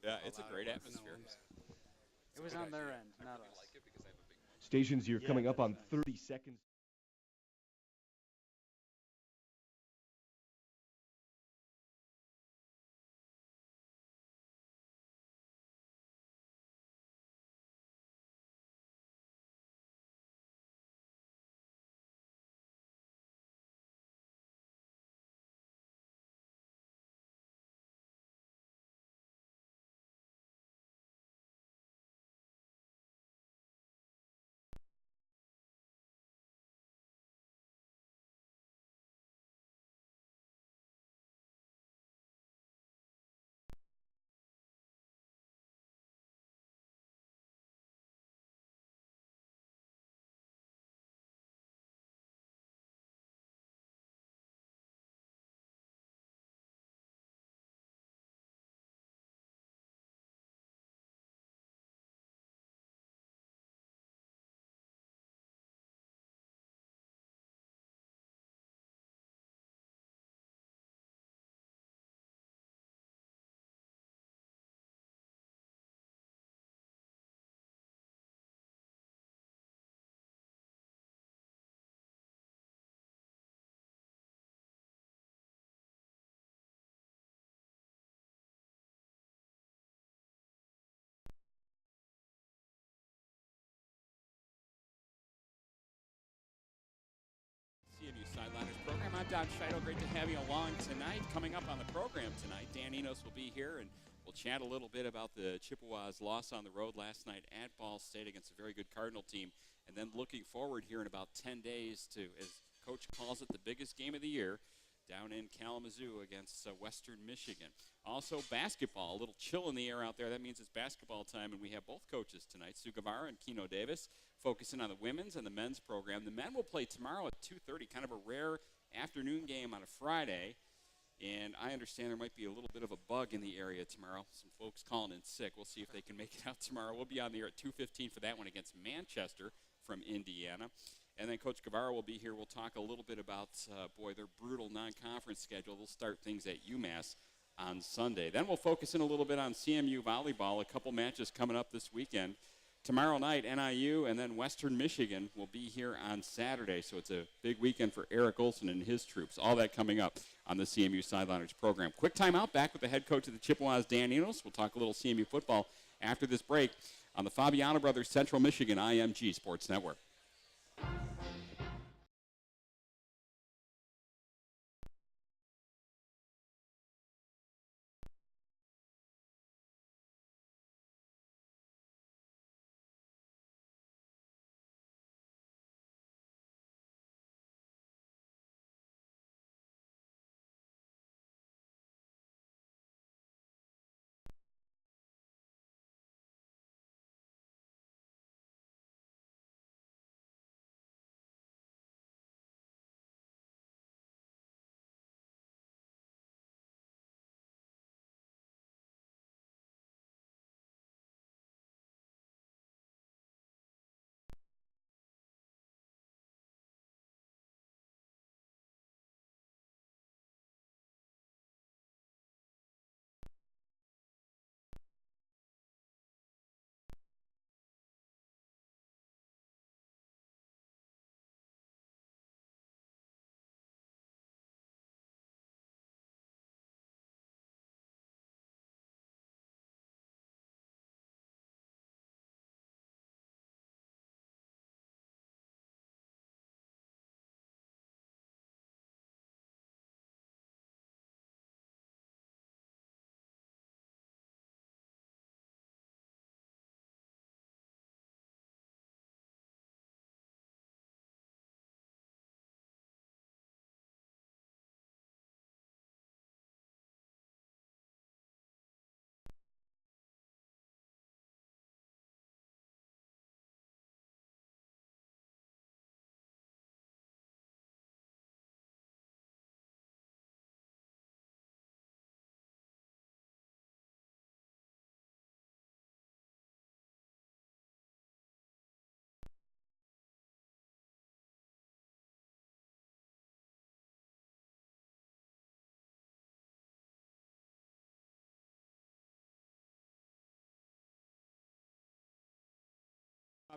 Yeah, it's a great atmosphere. It was on their end, not us. Stations, you're Yeah, coming up that is on nice. 30 seconds. CMU Sideliners program. I'm Don Scheidel. Great to have you along tonight. Coming up on the program tonight, Dan Enos will be here, and we'll chat a little bit about the Chippewas' loss on the road last night at Ball State against a very good Cardinal team, and then looking forward here in about 10 days to, as Coach calls it, the biggest game of the year down in Kalamazoo against Western Michigan. Also, basketball, a little chill in the air out there. That means it's basketball time, and we have both coaches tonight, Guevara and Keno Davis, focusing on the women's and the men's program. The men will play tomorrow at 2:30, kind of a rare afternoon game on a Friday. And I understand there might be a little bit of a bug in the area tomorrow. Some folks calling in sick. We'll see if they can make it out tomorrow. We'll be on the air at 2:15 for that one against Manchester from Indiana. And then Coach Guevara will be here. We'll talk a little bit about, their brutal non-conference schedule. They'll start things at UMass on Sunday. Then we'll focus in a little bit on CMU volleyball. A couple matches coming up this weekend. Tomorrow night, NIU and then Western Michigan will be here on Saturday. So it's a big weekend for Erik Olson and his troops. All that coming up on the CMU Sideliners program. Quick timeout, back with the head coach of the Chippewas, Dan Enos. We'll talk a little CMU football after this break on the Fabiano Brothers Central Michigan IMG Sports Network.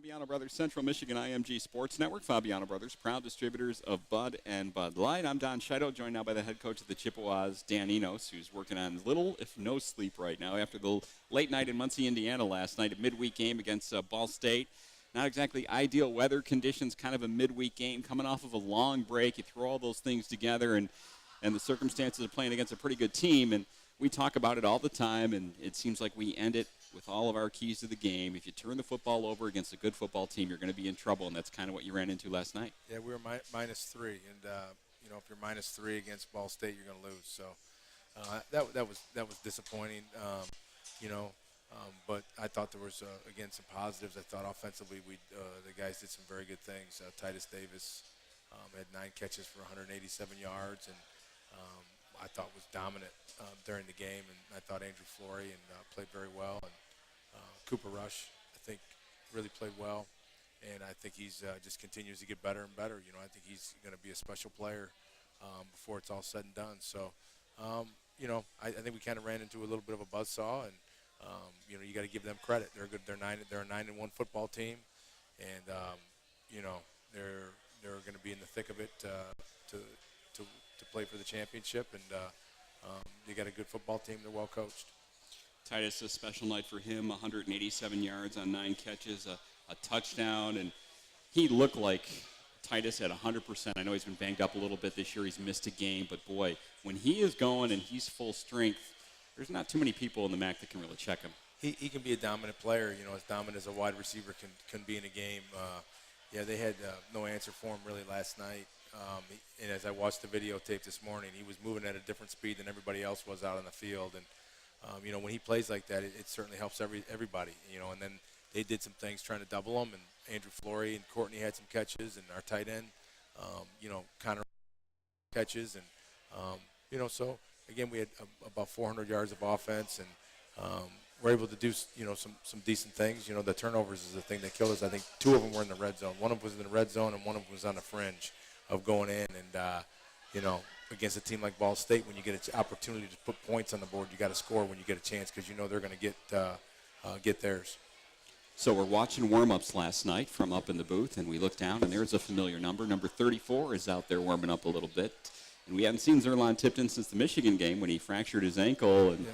Fabiano Brothers, Central Michigan IMG Sports Network. Fabiano Brothers, proud distributors of Bud and Bud Light. I'm Don Scheidel, joined now by the head coach of the Chippewas, Dan Enos, who's working on little, if no sleep right now after the late night in Muncie, Indiana last night, a midweek game against Ball State. Not exactly ideal weather conditions, kind of a midweek game, coming off of a long break. You throw all those things together, and the circumstances of playing against a pretty good team, and we talk about it all the time, and it seems like we end it with all of our keys to the game. If you turn the football over against a good football team, you're going to be in trouble, and that's kind of what you ran into last night. Yeah, we were -3, and if you're -3 against Ball State, you're going to lose. So that was disappointing. But I thought there was again some positives. I thought offensively, the guys did some very good things. Titus Davis had 9 catches for 187 yards, and I thought was dominant during the game. And I thought Andrew Flory played very well, and Cooper Rush I think really played well, and I think he's just continues to get better and better. I think he's going to be a special player before it's all said and done. So I think we kind of ran into a little bit of a buzzsaw, and you got to give them credit. They're good. They're a 9-1 football team, and they're going to be in the thick of it to play for the championship. And they got a good football team. They're well coached. Titus, a special night for him, 187 yards on 9 catches, a touchdown, and he looked like Titus at 100%. I know he's been banged up a little bit this year. He's missed a game, but boy, when he is going and he's full strength, there's not too many people in the MAC that can really check him. He can be a dominant player, as dominant as a wide receiver can be in a game. They had no answer for him really last night. And as I watched the videotape this morning, he was moving at a different speed than everybody else was out on the field. And, when he plays like that, it certainly helps everybody, And then they did some things trying to double him, and Andrew Flory and Courtney had some catches, and our tight end, Connor catches. And, so, again, we had about 400 yards of offense, and we're able to do, some decent things. The turnovers is the thing that killed us. I think 2 of them were in the red zone. One of them was in the red zone, and one of them was on the fringe of going in. And, against a team like Ball State, when you get an opportunity to put points on the board, you got to score when you get a chance, because they're going to get theirs. So we're watching warm-ups last night from up in the booth, and we look down, and there's a familiar number. Number 34 is out there warming up a little bit. And we hadn't seen Zerlon Tipton since the Michigan game when he fractured his ankle. And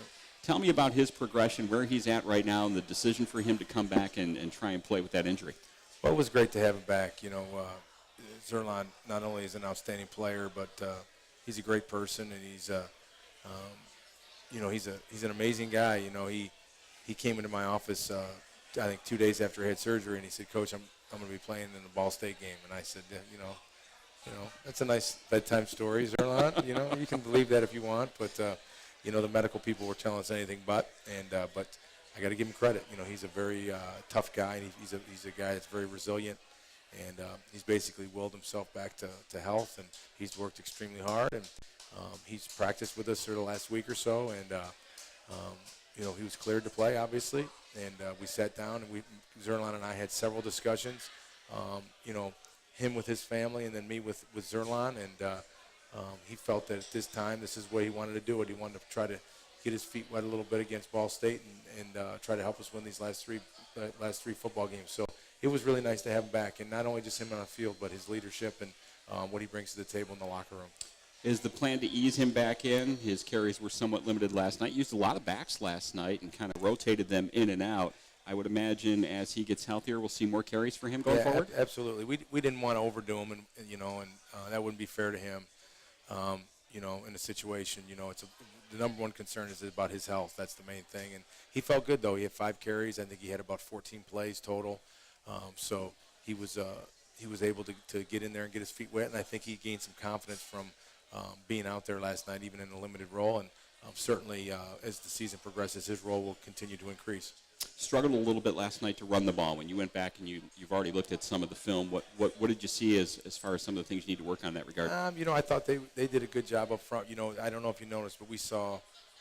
tell me about his progression, where he's at right now, and the decision for him to come back and try and play with that injury. Well, it was great to have him back. Zerlon not only is an outstanding player, but he's a great person, and he's an amazing guy. He came into my office I think 2 days after he had surgery, and he said, "Coach, I'm going to be playing in the Ball State game." And I said, that's a nice bedtime story, Zerlon. You can believe that if you want, but the medical people were telling us anything but. And but I got to give him credit. He's a very tough guy, and he's a guy that's very resilient. And he's basically willed himself back to health, and he's worked extremely hard. And he's practiced with us for the last week or so, and he was cleared to play, obviously. And we sat down, and Zerlon and I had several discussions. Him with his family, and then me with Zerlon, and he felt that at this time, this is what he wanted to do. He wanted to try to get his feet wet a little bit against Ball State, and try to help us win these last three football games. So it was really nice to have him back, and not only just him on the field, but his leadership and what he brings to the table in the locker room. Is the plan to ease him back in? His carries were somewhat limited last night. Used a lot of backs last night and kind of rotated them in and out. I would imagine as he gets healthier, we'll see more carries for him going forward? Absolutely. We didn't want to overdo him, and that wouldn't be fair to him, in a situation. The number one concern is about his health. That's the main thing. And he felt good, though. He had 5 carries. I think he had about 14 plays total. So he was able to get in there and get his feet wet, and I think he gained some confidence from being out there last night, even in a limited role. And certainly, as the season progresses, his role will continue to increase. Struggled a little bit last night to run the ball. When you went back and you've already looked at some of the film, what did you see as far as some of the things you need to work on in that regard? I thought they did a good job up front. I don't know if you noticed, but we saw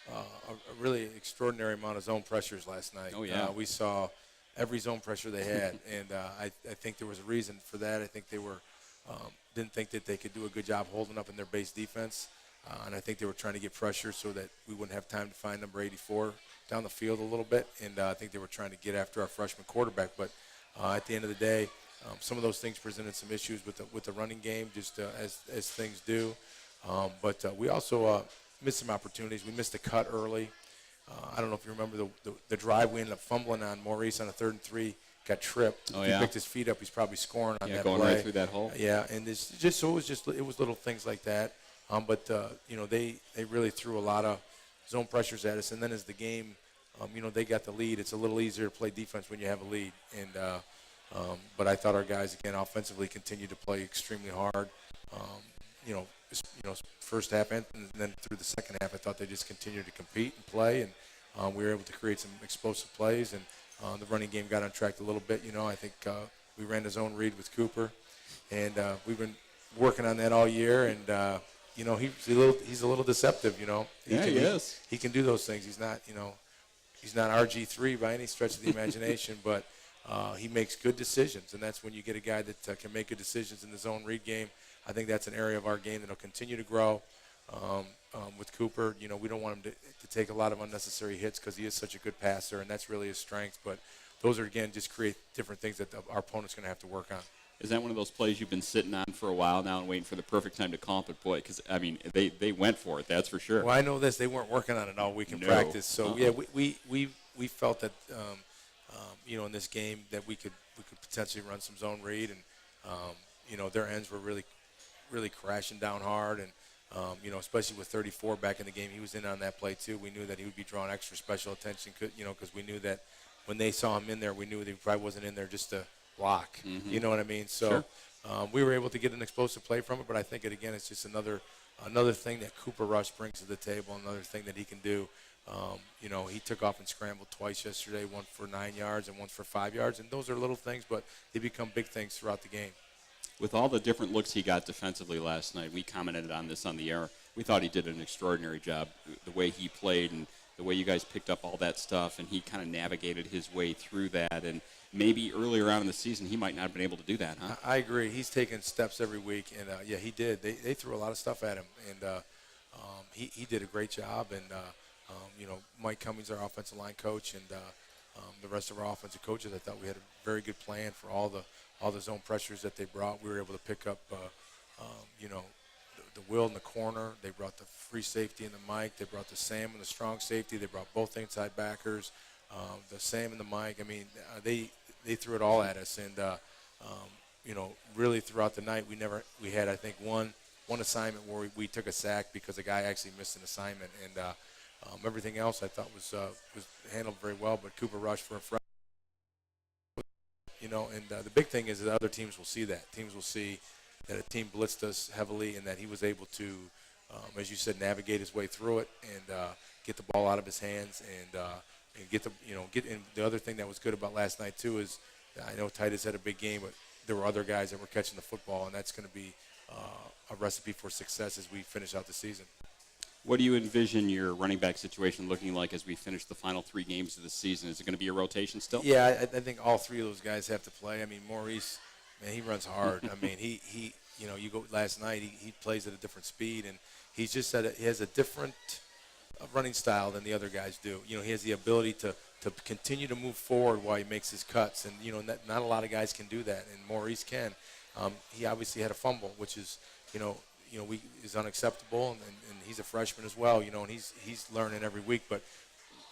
a really extraordinary amount of zone pressures last night. Oh, yeah. We saw every zone pressure they had, and I think there was a reason for that. I think they were didn't think that they could do a good job holding up in their base defense, and I think they were trying to get pressure so that we wouldn't have time to find number 84 down the field a little bit, and I think they were trying to get after our freshman quarterback. But at the end of the day, some of those things presented some issues with the running game, just as things do. But we also missed some opportunities. We missed a cut early. I don't know if you remember the drive we ended up fumbling on. Maurice on a 3rd and 3 got tripped. Oh, If he yeah. picked his feet up, he's probably scoring on that going play. right through that hole. Yeah, and it's just so it was little things like that. But they really threw a lot of zone pressures at us, and then as the game, they got the lead. It's a little easier to play defense when you have a lead. And but I thought our guys again offensively continued to play extremely hard. First half and then through the second half, I thought they just continued to compete and play, and we were able to create some explosive plays, and the running game got on track a little bit. I think we ran the zone read with Cooper, and we've been working on that all year, and he's a little deceptive. He is. He can do those things. He's not RG3 by any stretch of the imagination, but he makes good decisions, and that's when you get a guy that can make good decisions in the zone read game. I think that's an area of our game that will continue to grow. With Cooper, we don't want him to take a lot of unnecessary hits because he is such a good passer, and that's really his strength. But those are, again, just create different things that our opponent's going to have to work on. Is that one of those plays you've been sitting on for a while now and waiting for the perfect time to call it? But, boy, because, they went for it, that's for sure. Well, I know this. They weren't working on it all week in practice. So, yeah, we felt that, in this game that we could potentially run some zone read. And, their ends were really crashing down hard. And, especially with 34 back in the game, he was in on that play too. We knew that he would be drawing extra special attention, because we knew that when they saw him in there, we knew that he probably wasn't in there just to block. Mm-hmm. You know what I mean? So Sure. we were able to get an explosive play from it, but I think it's just another thing that Cooper Rush brings to the table, another thing that he can do. He took off and scrambled twice yesterday, one for 9 yards and one for 5 yards, and those are little things, but they become big things throughout the game. With all the different looks he got defensively last night, we commented on this on the air. We thought he did an extraordinary job, the way he played and the way you guys picked up all that stuff, and he kind of navigated his way through that. And maybe earlier on in the season he might not have been able to do that, huh? I agree. He's taken steps every week, and, he did. They threw a lot of stuff at him, and he did a great job. And, Mike Cummings, our offensive line coach, and the rest of our offensive coaches, I thought we had a very good plan for all the zone pressures that they brought. We were able to pick up, the Will in the corner. They brought the free safety in the Mike. They brought the Sam and the strong safety. They brought both inside backers, the Sam and the Mike. They threw it all at us, and really throughout the night we had I think one assignment where we took a sack because a guy actually missed an assignment, and everything else I thought was handled very well. But Cooper Rush for a freshman. The big thing is that other teams will see that. Teams will see that a team blitzed us heavily and that he was able to, as you said, navigate his way through it and get the ball out of his hands and get in. The other thing that was good about last night too is I know Titus had a big game, but there were other guys that were catching the football, and that's going to be a recipe for success as we finish out the season. What do you envision your running back situation looking like as we finish the final 3 games of the season? Is it going to be a rotation still? Yeah, I think all 3 of those guys have to play. Maurice, man, he runs hard. He you go last night, he plays at a different speed, and he's just he has a different running style than the other guys do. He has the ability to continue to move forward while he makes his cuts, and not a lot of guys can do that, and Maurice can. He obviously had a fumble, which is is unacceptable, and he's a freshman as well, and he's learning every week. But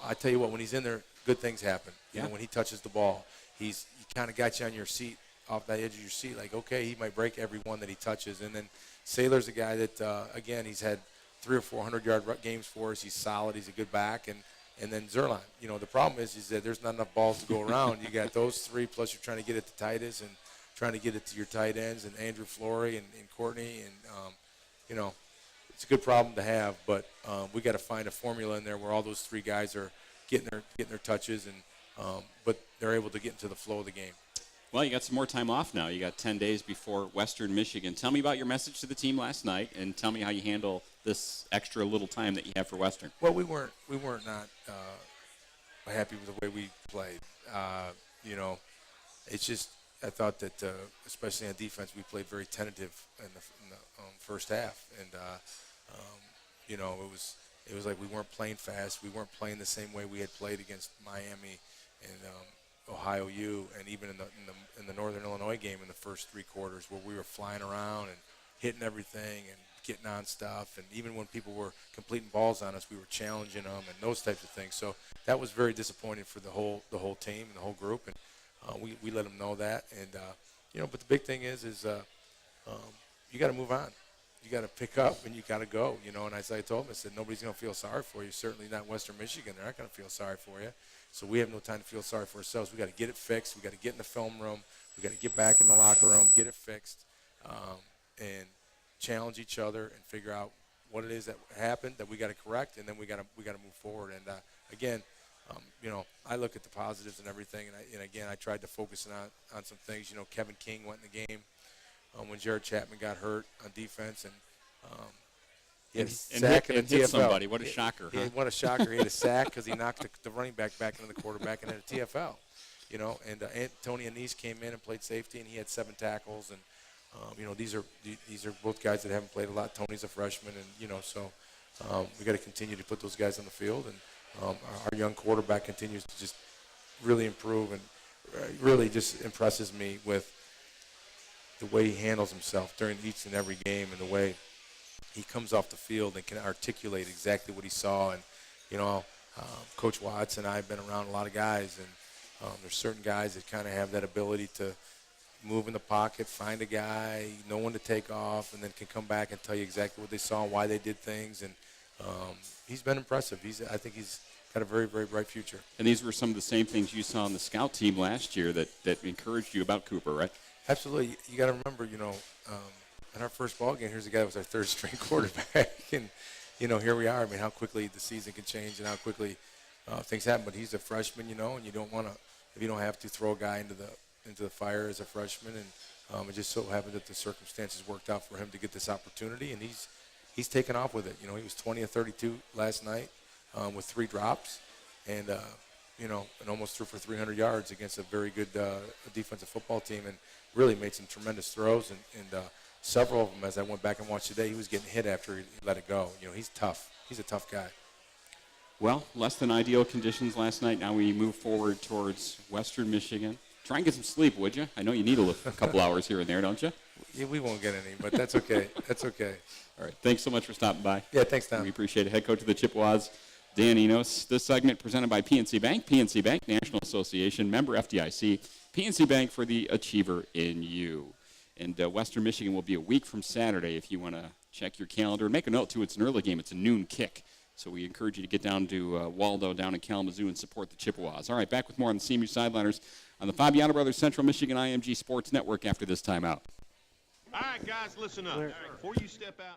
I tell you what, when he's in there, good things happen. When he touches the ball, he kind of got you on your seat, off that edge of your seat, like, okay, he might break every one that he touches. And then Saylor's a guy that, again, he's had 300 or 400-yard games for us. He's solid. He's a good back. And then Zerline. The problem is that there's not enough balls to go around. You got those 3, plus you're trying to get it to Titus and trying to get it to your tight ends and Andrew Flory and Courtney. And, it's a good problem to have, but we got to find a formula in there where all those 3 guys are getting their touches, and but they're able to get into the flow of the game. Well, you got some more time off now. You got 10 days before Western Michigan. Tell me about your message to the team last night, and tell me how you handle this extra little time that you have for Western. Well, we weren't not happy with the way we played. It's just I thought that especially on defense we played very tentative in the first half, and it was like we weren't playing fast. We weren't playing the same way we had played against Miami, and Ohio U, and even in the Northern Illinois game in the first 3 quarters, where we were flying around and hitting everything and getting on stuff, and even when people were completing balls on us, we were challenging them and those types of things. So that was very disappointing for the whole team and the whole group, and we let them know that. And but the big thing is you got to move on. You got to pick up and you got to go. And as I told them, I said nobody's going to feel sorry for you. Certainly not Western Michigan. They're not going to feel sorry for you. So we have no time to feel sorry for ourselves. We got to get it fixed. We got to get in the film room. We got to get back in the locker room, get it fixed, and challenge each other and figure out what it is that happened that we got to correct, and then we got to move forward. And again, I look at the positives and everything, and again, I tried to focus on some things. Kevin King went in the game when Jared Chapman got hurt on defense, and he had a sack and hit TFL. Somebody. What a shocker! What a shocker! He had a sack because he knocked the running back into the quarterback and had a TFL. And Tony Anise came in and played safety, and he had 7 tackles. And these are both guys that haven't played a lot. Tony's a freshman, and so we got to continue to put those guys on the field. And our young quarterback continues to just really improve, and really just impresses me with the way he handles himself during each and every game, and the way he comes off the field and can articulate exactly what he saw. And Coach Watts and I have been around a lot of guys, and there's certain guys that kind of have that ability to move in the pocket, find a guy, know when to take off, and then can come back and tell you exactly what they saw and why they did things. And he's been impressive. I think he's got a very, very bright future. And these were some of the same things you saw on the scout team last year that encouraged you about Cooper, right? Absolutely. You got to remember, in our first ball game, here's a guy that was our 3rd string quarterback. And, here we are. I mean, how quickly the season can change and how quickly things happen. But he's a freshman, and you don't want to, if you don't have to, throw a guy into the fire as a freshman. And it just so happened that the circumstances worked out for him to get this opportunity. And he's taken off with it. He was 20 of 32 last night with 3 drops. And, and almost threw for 300 yards against a very good defensive football team, and really made some tremendous throws. And several of them, as I went back and watched today, he was getting hit after he let it go. He's tough. He's a tough guy. Well, less than ideal conditions last night. Now we move forward towards Western Michigan. Try and get some sleep, would you? I know you need a couple hours here and there, don't you? Yeah, we won't get any, but that's okay. That's okay. All right. Thanks so much for stopping by. Yeah, thanks, Tom. We appreciate it. Head coach of the Chippewas, Dan Enos. This segment presented by PNC Bank. PNC Bank, National Association, member FDIC. PNC Bank for the achiever in you. And Western Michigan will be a week from Saturday if you want to check your calendar. And make a note, too, it's an early game. It's a noon kick. So we encourage you to get down to Waldo down in Kalamazoo and support the Chippewas. All right, back with more on the CMU Sideliners on the Fabiano Brothers Central Michigan IMG Sports Network after this timeout. All right, guys, listen up. Before you step out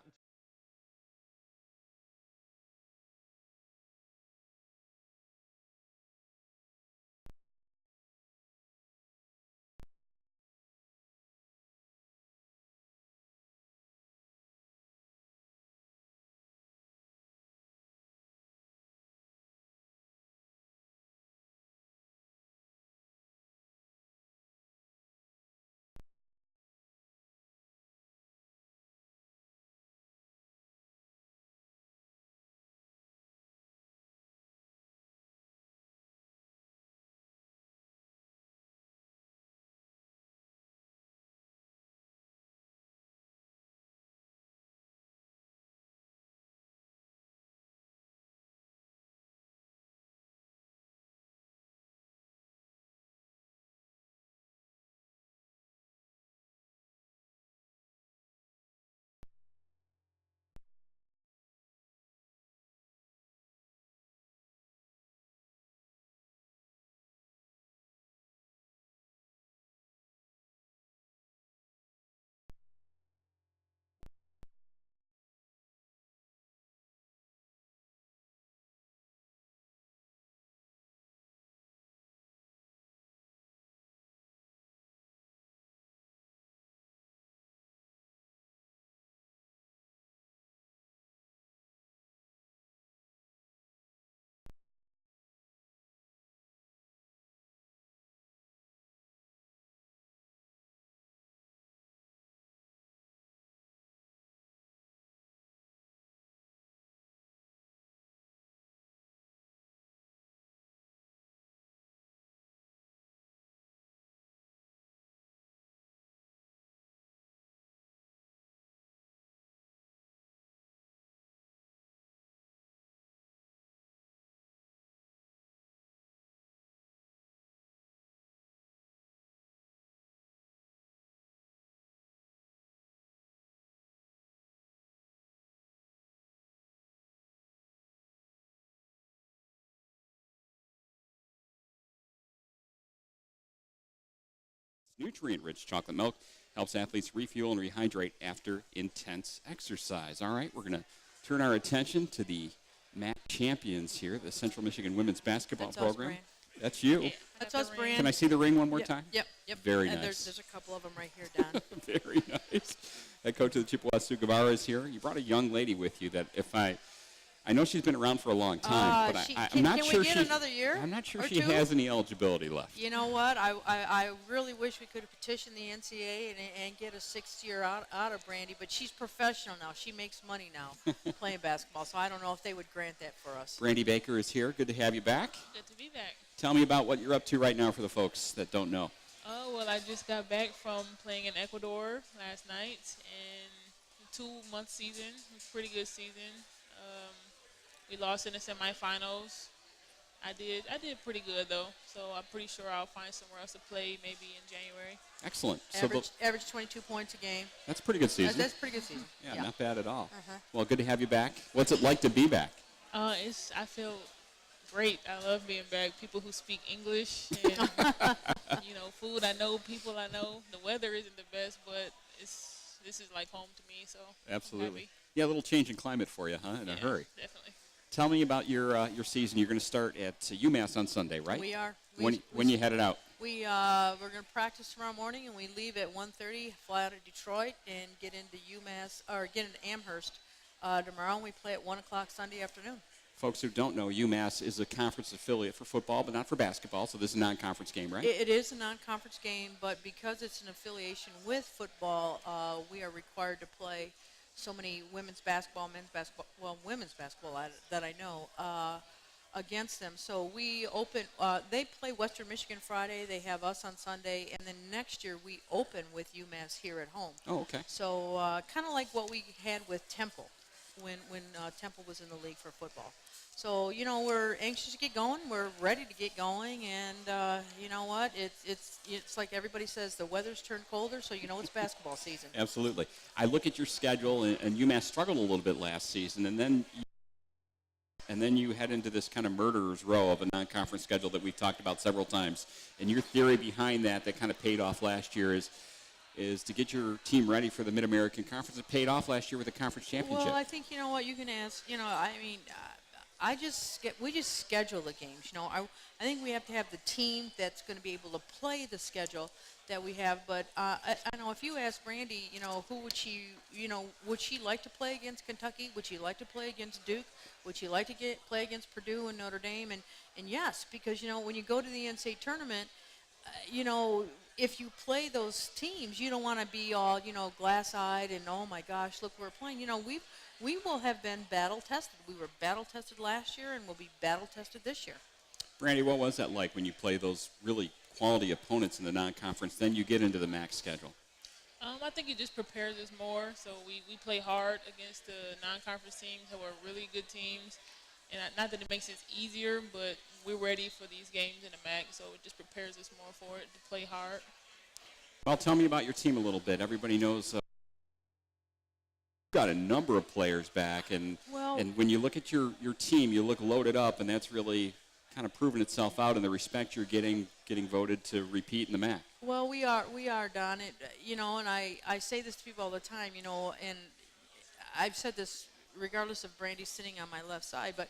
nutrient-rich chocolate milk helps athletes refuel and rehydrate after intense exercise. All right, we're going to turn our attention to the MAC champions here, the Central Michigan women's basketball That's program. us, Bran. That's you. Yeah, that's us, Bran. Can I see the ring one more Yep, time? Yep. Very and nice. There's a couple of them right here, Don. Very nice. Head coach of the Chippewa Sioux Guevara is here. You brought a young lady with you that I know she's been around for a long time, but I'm not sure we get another year? I'm not sure or she two? has any eligibility left. You know what? I really wish we could have petitioned the NCAA and get a sixth year out of Brandy, but she's professional now. She makes money now playing basketball, so I don't know if they would grant that for us. Brandy Baker is here. Good to have you back. Good to be back. Tell me about what you're up to right now for the folks that don't know. Oh, well, I just got back from playing in Ecuador last night and a 2-month season. It was a pretty good season. We lost in the semifinals. I did pretty good, though, so I'm pretty sure I'll find somewhere else to play maybe in January. Excellent. Average 22 points a game. That's a pretty good season. That's a pretty good season. Yeah, not bad at all. Uh-huh. Well, good to have you back. What's it like to be back? I feel great. I love being back. People who speak English and, food I know, people I know. The weather isn't the best, but this is like home to me, so Absolutely. I'm happy. Yeah, a little change in climate for you, huh? In a hurry. Definitely. Tell me about your season. You're going to start at UMass on Sunday, right? We are. When you headed out? We're going to practice tomorrow morning, and we leave at 1:30, fly out of Detroit, and get into UMass or get into Amherst tomorrow. And we play at 1 o'clock Sunday afternoon. Folks who don't know, UMass is a conference affiliate for football, but not for basketball. So this is a non-conference game, right? It is a non-conference game, but because it's an affiliation with football, we are required to play so many women's basketball, women's basketball that I know against them. So we open. They play Western Michigan Friday. They have us on Sunday, and then next year we open with UMass here at home. Oh, okay. So kind of like what we had with Temple when Temple was in the league for football. So we're anxious to get going. We're ready to get going, and you know what? It's like everybody says, the weather's turned colder, so it's basketball season. Absolutely. I look at your schedule, and UMass struggled a little bit last season, and then you head into this kind of murderer's row of a non-conference schedule that we've talked about several times. And your theory behind that kind of paid off last year is to get your team ready for the Mid-American Conference. It paid off last year with the conference championship. Well, I think what you can ask. We just schedule the games. I think we have to have the team that's going to be able to play the schedule that we have. But I know if you ask Brandy, who would she, would she like to play against Kentucky? Would she like to play against Duke? Would she like to play against Purdue and Notre Dame? And yes, because when you go to the NCAA tournament, if you play those teams, you don't want to be all glass-eyed and oh my gosh, look, we're playing. We will have been battle-tested. We were battle-tested last year, and we'll be battle-tested this year. Brandy, what was that like when you play those really quality opponents in the non-conference, then you get into the MAC schedule? I think it just prepares us more. So we play hard against the non-conference teams who are really good teams. And not that it makes it easier, but we're ready for these games in the MAC, so it just prepares us more for it to play hard. Well, tell me about your team a little bit. Everybody knows you've got a number of players back, and when you look at your team, you look loaded up, and that's really kind of proven itself out in the respect you're getting voted to repeat in the MAC. Well, we are, Don. And I say this to people all the time, and I've said this regardless of Brandy sitting on my left side, but,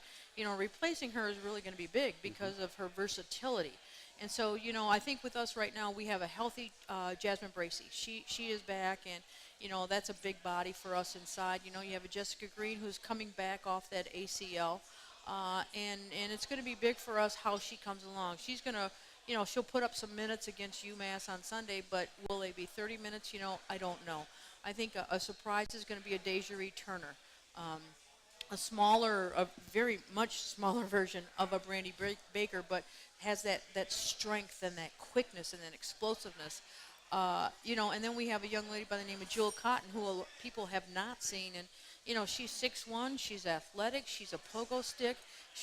replacing her is really going to be big because of her versatility. And so, I think with us right now, we have a healthy Jasmine Bracey. She is back, and, that's a big body for us inside. You have a Jessica Green who's coming back off that ACL, and it's going to be big for us how she comes along. She's going to, she'll put up some minutes against UMass on Sunday, but will they be 30 minutes? I don't know. I think a surprise is going to be a Desiree Turner. A very much smaller version of a Brandy Baker, but has that strength and that quickness and that explosiveness. And then we have a young lady by the name of Jewel Cotton who people have not seen. And, she's 6'1", she's athletic, she's a pogo stick.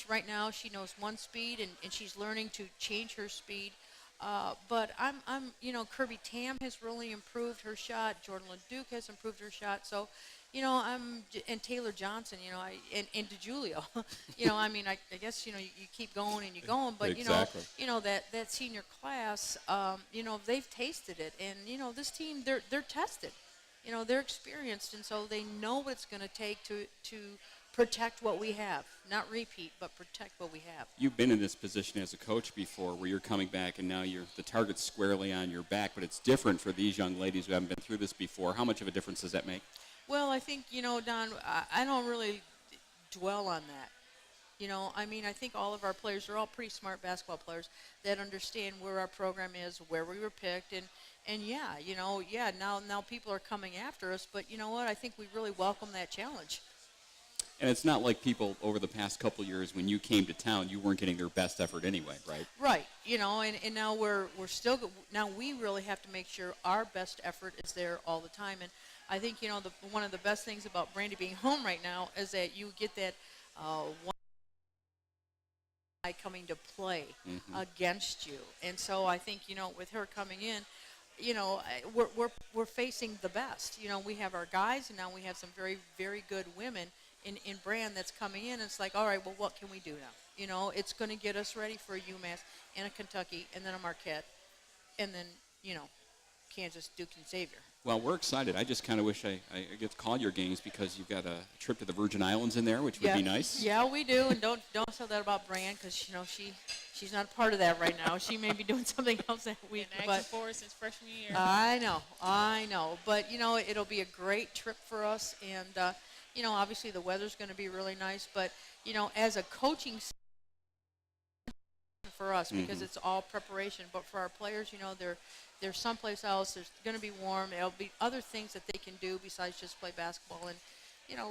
Right now she knows one speed, and she's learning to change her speed. But Kirby Tam has really improved her shot. Jordan LeDuc has improved her shot. So, And Taylor Johnson, and DeJulio, I mean, I guess, you keep going and you're going, but, Exactly. That senior class, they've tasted it. And, this team, they're tested. They're experienced, and so they know what it's going to take to protect what we have. Not repeat, but protect what we have. You've been in this position as a coach before where you're coming back and now the target's squarely on your back, but it's different for these young ladies who haven't been through this before. How much of a difference does that make? Well, I think, Don, I don't really dwell on that. I mean, I think all of our players are all pretty smart basketball players that understand where our program is, where we were picked, and now people are coming after us, but you know what? I think we really welcome that challenge. And it's not like people over the past couple of years when you came to town, you weren't getting their best effort anyway, right? Right. And now we're still now we really have to make sure our best effort is there all the time. And I think one of the best things about Brandy being home right now is that you get that one guy coming to play against you. And so I think with her coming in, we're facing the best. We have our guys, and now we have some very, very good women in Brand that's coming in. It's like, all right, well, what can we do now? It's going to get us ready for a UMass and a Kentucky and then a Marquette and then, Kansas, Duke, and Xavier. Well, we're excited. I just kind of wish I get to call your games because you've got a trip to the Virgin Islands in there, which would be nice. Yeah, we do. And don't say that about Brand because, she's not a part of that right now. She may be doing something else that week. Been acting for us since freshman year. I know. But, it'll be a great trip for us. And, obviously the weather's going to be really nice. But, as a coaching for us because it's all preparation. But for our players, they're someplace else. There's going to be warm. There'll be other things that they can do besides just play basketball. And,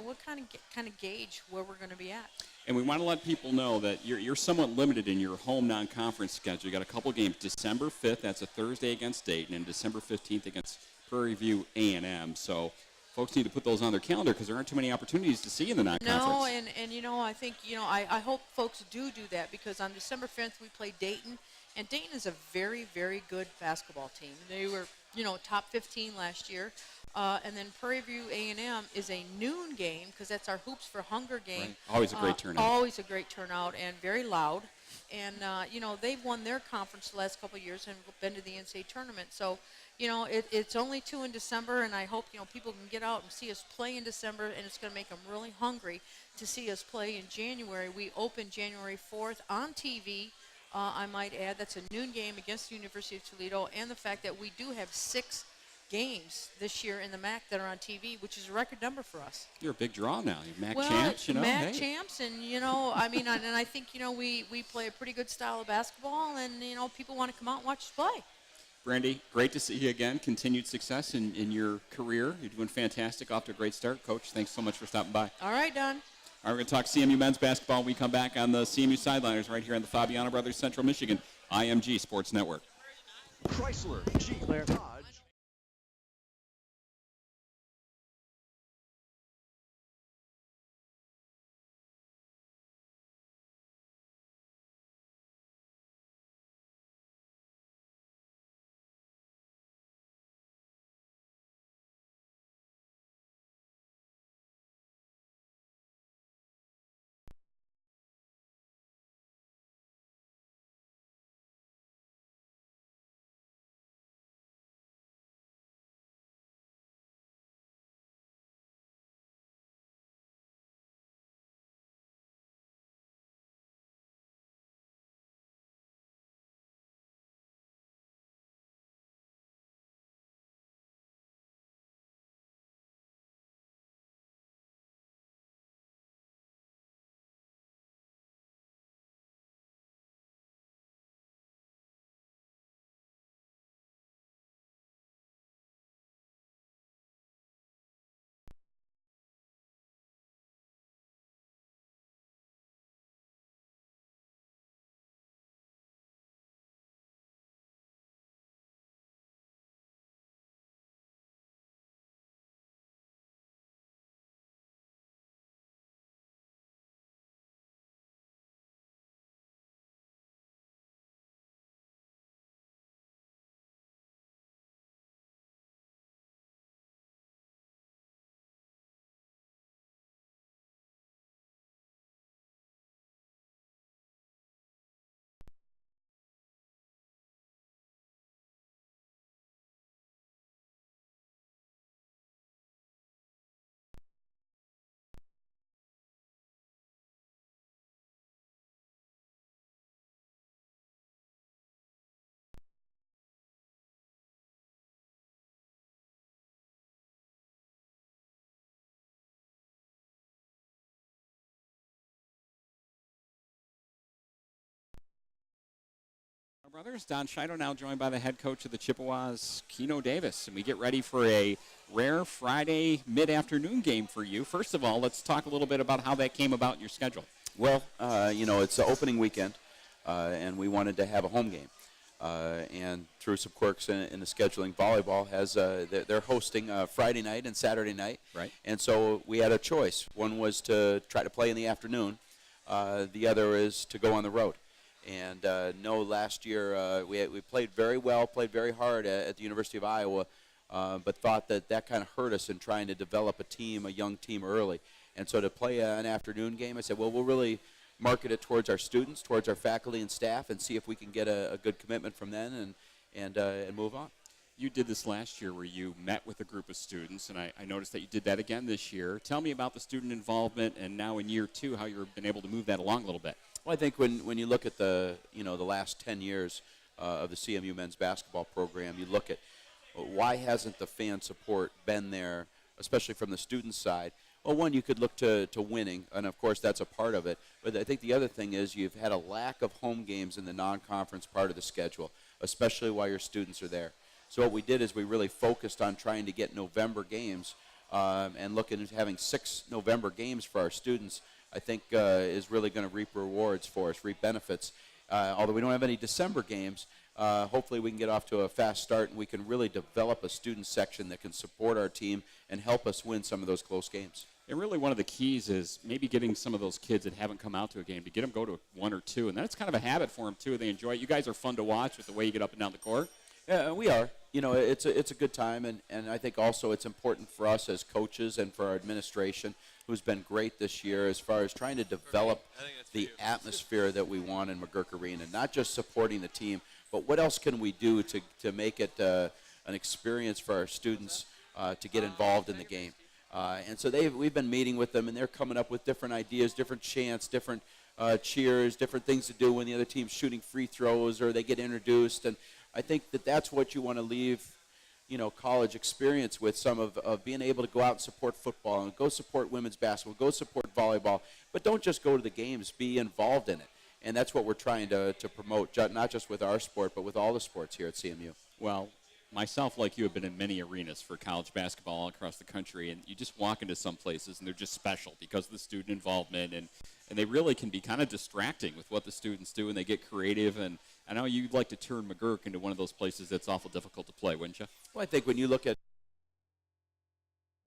we'll kind of gauge where we're going to be at. And we want to let people know that you're somewhat limited in your home non-conference schedule. You got a couple games. December 5th, that's a Thursday against Dayton, and December 15th against Prairie View A&M. So folks need to put those on their calendar because there aren't too many opportunities to see in the non-conference. No, and I think, I hope folks do that because on December 5th we play Dayton, and Dayton is a very, very good basketball team. They were, top 15 last year. And then Prairie View A&M is a noon game because that's our Hoops for Hunger game. Right. Always a great turnout. Always a great turnout and very loud. And, they've won their conference the last couple of years and been to the NCAA tournament. So, it's only 2 in December, and I hope, people can get out and see us play in December, and it's going to make them really hungry to see us play in January. We open January 4th on TV. I might add that's a noon game against the University of Toledo, and the fact that we do have 6 games this year in the MAC that are on TV, which is a record number for us. You're a big draw now. You're MAC champs, MAC champs, and and I think we play a pretty good style of basketball, and people want to come out and watch us play. Brandy, great to see you again. Continued success in your career. You're doing fantastic. Off to a great start, Coach. Thanks so much for stopping by. All right, Don. All right, we're going to talk CMU men's basketball when we come back on the CMU Sideliners right here on the Fabiano Brothers Central Michigan IMG Sports Network. Chrysler, Jeep, Dodge. Brothers. Don Scheido now joined by the head coach of the Chippewas, Keno Davis. And we get ready for a rare Friday mid-afternoon game for you. First of all, let's talk a little bit about how that came about in your schedule. Well, it's the opening weekend, and we wanted to have a home game. And through some quirks in the scheduling, volleyball has they're hosting Friday night and Saturday night. Right. And so we had a choice. One was to try to play in the afternoon. The other is to go on the road. And last year we played very well, played very hard at the University of Iowa, but thought that kind of hurt us in trying to develop a young team early. And so to play an afternoon game, I said, well, we'll really market it towards our students, towards our faculty and staff, and see if we can get a good commitment from them and move on. You did this last year where you met with a group of students, and I noticed that you did that again this year. Tell me about the student involvement, and now in year 2, how you've been able to move that along a little bit. Well, I think when you look at the last 10 years of the CMU men's basketball program, you look at why hasn't the fan support been there, especially from the student side. Well, one, you could look to winning, and of course that's a part of it. But I think the other thing is you've had a lack of home games in the non-conference part of the schedule, especially while your students are there. So what we did is we really focused on trying to get November games and looking at having 6 November games for our students, I think is really going to reap rewards for us, reap benefits. Although we don't have any December games, hopefully we can get off to a fast start and we can really develop a student section that can support our team and help us win some of those close games. And really one of the keys is maybe getting some of those kids that haven't come out to a game to get them go to 1 or 2. And that's kind of a habit for them, too. They enjoy it. You guys are fun to watch with the way you get up and down the court. Yeah, we are. It's a good time, and I think also it's important for us as coaches and for our administration, who's been great this year as far as trying to develop the atmosphere that we want in McGurk Arena, not just supporting the team, but what else can we do to make it an experience for our students to get involved in the game. And so we've been meeting with them, and they're coming up with different ideas, different chants, different cheers, different things to do when the other team's shooting free throws or they get introduced. And I think that's what you want to leave, college experience with, some of being able to go out and support football and go support women's basketball, go support volleyball, but don't just go to the games, be involved in it. And that's what we're trying to promote, not just with our sport, but with all the sports here at CMU. Well, myself, like you, have been in many arenas for college basketball all across the country, and you just walk into some places, and they're just special because of the student involvement, and they really can be kind of distracting with what the students do, and they get creative. And I know you'd like to turn McGurk into one of those places that's awful difficult to play, wouldn't you? Well, I think when you look at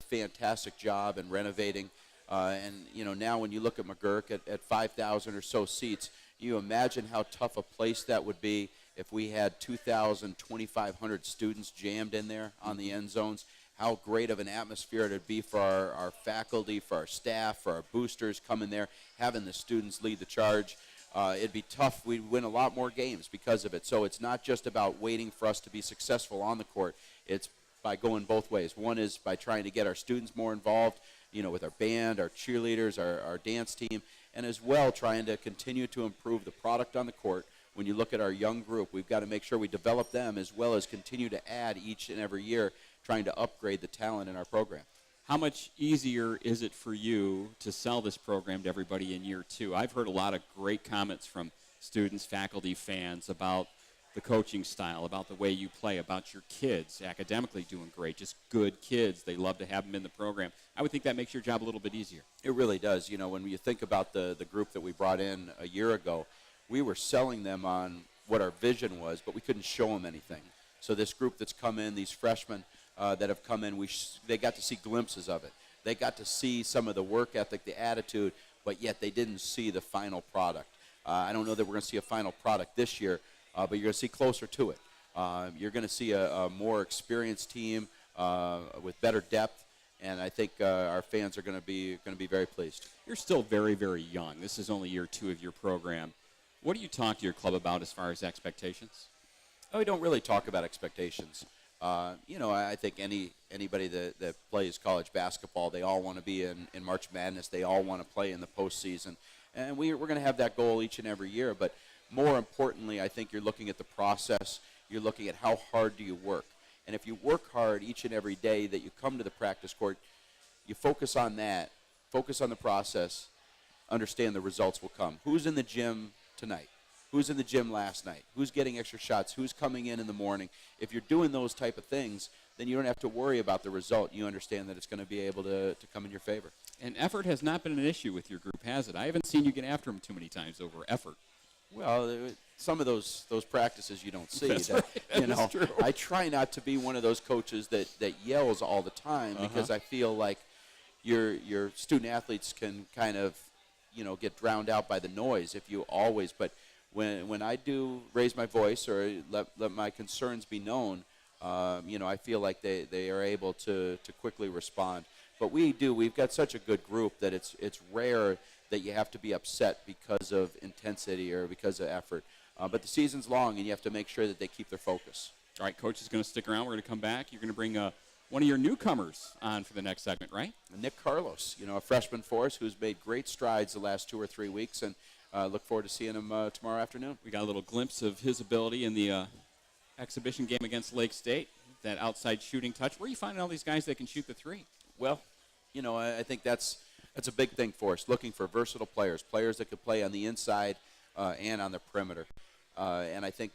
a fantastic job in renovating, now when you look at McGurk at 5,000 or so seats, you imagine how tough a place that would be if we had 2,000, 2,500 students jammed in there on the end zones. How great of an atmosphere it would be for our faculty, for our staff, for our boosters coming there, having the students lead the charge. It'd be tough. We'd win a lot more games because of it. So it's not just about waiting for us to be successful on the court. It's by going both ways. One is by trying to get our students more involved, with our band, our cheerleaders, our dance team, and as well trying to continue to improve the product on the court. When you look at our young group, we've got to make sure we develop them as well as continue to add each and every year, trying to upgrade the talent in our program. How much easier is it for you to sell this program to everybody in year 2? I've heard a lot of great comments from students, faculty, fans about the coaching style, about the way you play, about your kids academically doing great, just good kids. They love to have them in the program. I would think that makes your job a little bit easier. It really does. When you think about the group that we brought in a year ago, we were selling them on what our vision was, but we couldn't show them anything. So this group that's come in, these freshmen that have come in, they got to see glimpses of it. They got to see some of the work ethic, the attitude, but yet they didn't see the final product. I don't know that we're going to see a final product this year, but you're going to see closer to it. You're going to see a more experienced team with better depth, and I think our fans are going to be very pleased. You're still very, very young. This is only year 2 of your program. What do you talk to your club about as far as expectations? Oh, we don't really talk about expectations. I think anybody that plays college basketball, they all want to be in March Madness. They all want to play in the postseason. And we're going to have that goal each and every year. But more importantly, I think you're looking at the process. You're looking at how hard do you work. And if you work hard each and every day that you come to the practice court, you focus on that, focus on the process, understand the results will come. Who's in the gym tonight? who's in the gym last night, who's getting extra shots, who's coming in the morning. If you're doing those type of things, then you don't have to worry about the result. You understand that it's going to be able to come in your favor. And effort has not been an issue with your group, has it? I haven't seen you get after them too many times over effort. Well, some of those practices you don't see. That's that, right. That is true. I try not to be one of those coaches that yells all the time because I feel like your student athletes can kind of, get drowned out by the noise if you always. But when I do raise my voice or let my concerns be known, I feel like they are able to quickly respond. But we've got such a good group that it's rare that you have to be upset because of intensity or because of effort. But the season's long, and you have to make sure that they keep their focus. All right, Coach is going to stick around. We're going to come back. You're going to bring one of your newcomers on for the next segment, right? Nick Carlos, a freshman for us who's made great strides the last 2 or 3 weeks, and look forward to seeing him tomorrow afternoon. We got a little glimpse of his ability in the exhibition game against Lake State, that outside shooting touch. Where are you finding all these guys that can shoot the three? Well, I think that's a big thing for us, looking for versatile players that could play on the inside and on the perimeter. And I think,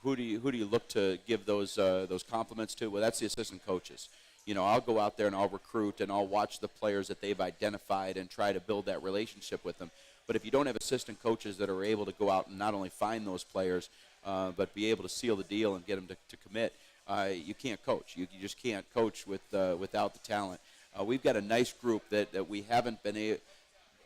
who do you look to give those compliments to? Well, that's the assistant coaches. I'll go out there and I'll recruit and I'll watch the players that they've identified and try to build that relationship with them. But if you don't have assistant coaches that are able to go out and not only find those players, but be able to seal the deal and get them to commit, you can't coach. You just can't coach without the talent. We've got a nice group that we haven't been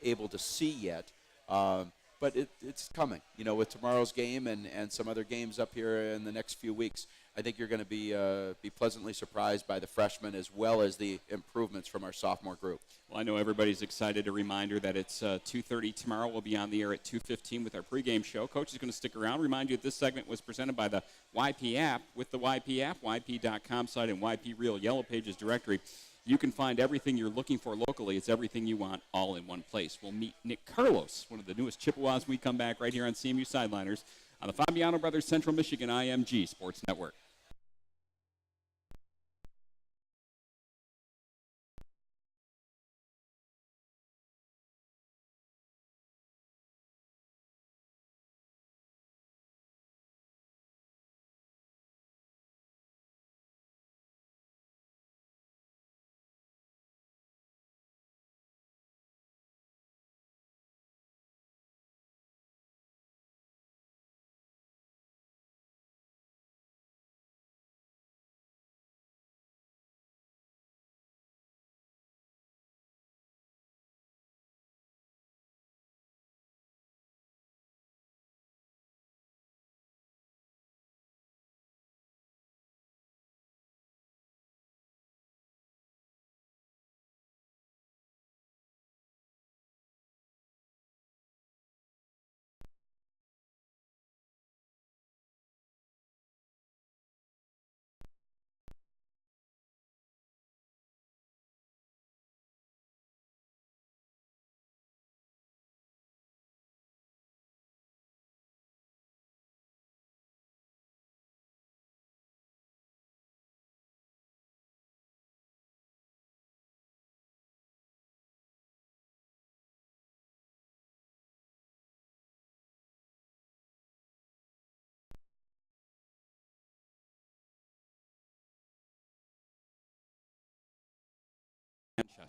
able to see yet, but it's coming. With tomorrow's game and some other games up here in the next few weeks, I think you're going to be pleasantly surprised by the freshmen as well as the improvements from our sophomore group. Well, I know everybody's excited. A reminder that it's 2:30 tomorrow. We'll be on the air at 2:15 with our pregame show. Coach is going to stick around. Remind you that this segment was presented by the YP app. With the YP app, YP.com site, and YP Real Yellow Pages directory, you can find everything you're looking for locally. It's everything you want all in one place. We'll meet Nick Carlos, one of the newest Chippewas, when we come back right here on CMU Sideliners on the Fabiano Brothers Central Michigan IMG Sports Network.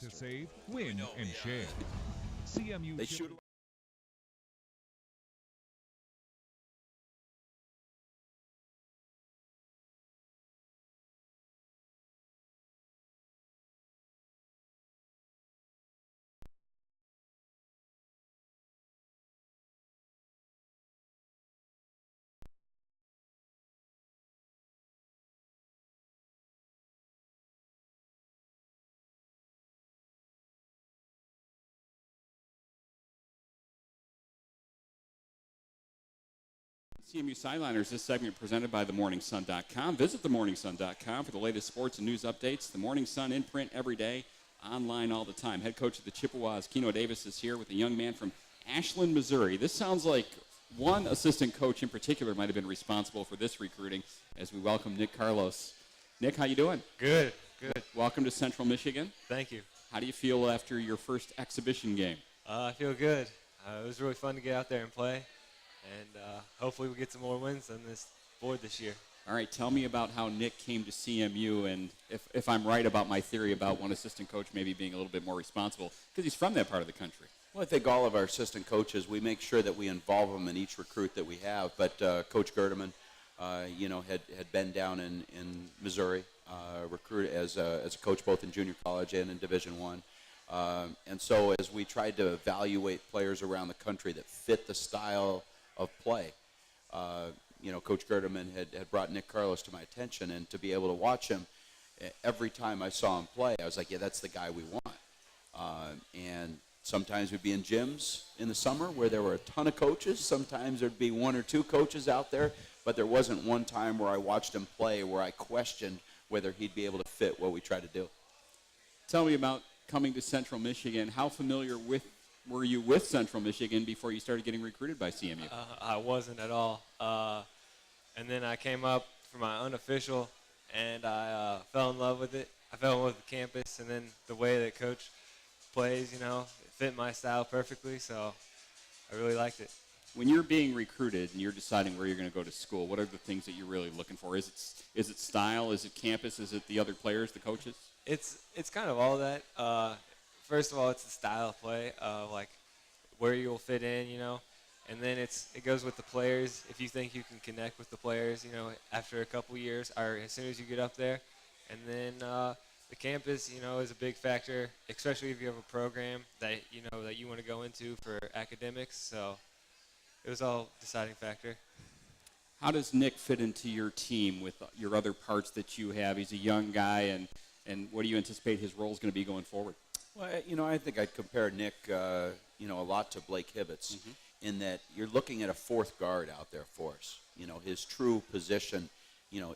To save, win, and share. CMU. They shoot. CMU Sideliners, this segment presented by themorningsun.com. Visit themorningsun.com for the latest sports and news updates. The Morning Sun in print every day, online all the time. Head coach of the Chippewas, Keno Davis, is here with a young man from Ashland, Missouri. This sounds like one assistant coach in particular might have been responsible for this recruiting as we welcome Nick Carlos. Nick, how you doing? Good. Welcome to Central Michigan. Thank you. How do you feel after your first exhibition game? I feel good. It was really fun to get out there and play. and hopefully we get some more wins on this board this year. All right, tell me about how Nick came to CMU, and if I'm right about my theory about one assistant coach maybe being a little bit more responsible, because he's from that part of the country. Well, I think all of our assistant coaches, we make sure that we involve them in each recruit that we have. But Coach Gerdeman, had been down in Missouri, recruited as a coach both in junior college and in Division I. And so as we tried to evaluate players around the country that fit the style of play, Coach Gerdeman had brought Nick Carlos to my attention, and to be able to watch him every time I saw him play, I was like, yeah, that's the guy we want. And sometimes we'd be in gyms in the summer where there were a ton of coaches. Sometimes there'd be one or two coaches out there, but there wasn't one time where I watched him play where I questioned whether he'd be able to fit what we tried to do. Tell me about coming to Central Michigan. How familiar were you with Central Michigan before you started getting recruited by CMU? I wasn't at all. And then I came up for my unofficial, and I fell in love with it. I fell in love with the campus, and then the way that Coach plays, it fit my style perfectly, so I really liked it. When you're being recruited and you're deciding where you're going to go to school, what are the things that you're really looking for? Is it style? Is it campus? Is it the other players, the coaches? It's kind of all that. First of all, it's the style of play, like where you'll fit in, and then it goes with the players. If you think you can connect with the players, after a couple years or as soon as you get up there, and then the campus, is a big factor, especially if you have a program that that you want to go into for academics. So it was all deciding factor. How does Nick fit into your team with your other parts that you have? He's a young guy, and what do you anticipate his role is going to be going forward? Well, I think I'd compare Nick, a lot to Blake Hibbets, in that you're looking at a fourth guard out there for us. His true position,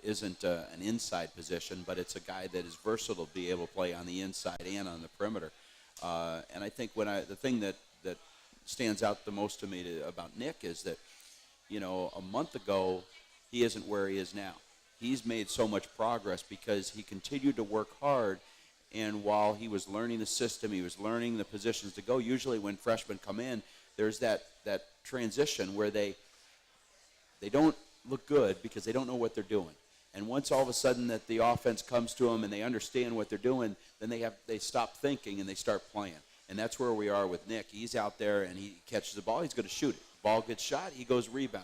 isn't an inside position, but it's a guy that is versatile to be able to play on the inside and on the perimeter. And I think the thing that stands out the most to me about Nick is that, a month ago, he isn't where he is now. He's made so much progress because he continued to work hard. And while he was learning the system, he was learning the positions to go. Usually when freshmen come in, there's that transition where they don't look good because they don't know what they're doing. And once all of a sudden that the offense comes to them and they understand what they're doing, then they stop thinking and they start playing. And that's where we are with Nick. He's out there and he catches the ball, he's going to shoot it. Ball gets shot, he goes rebound.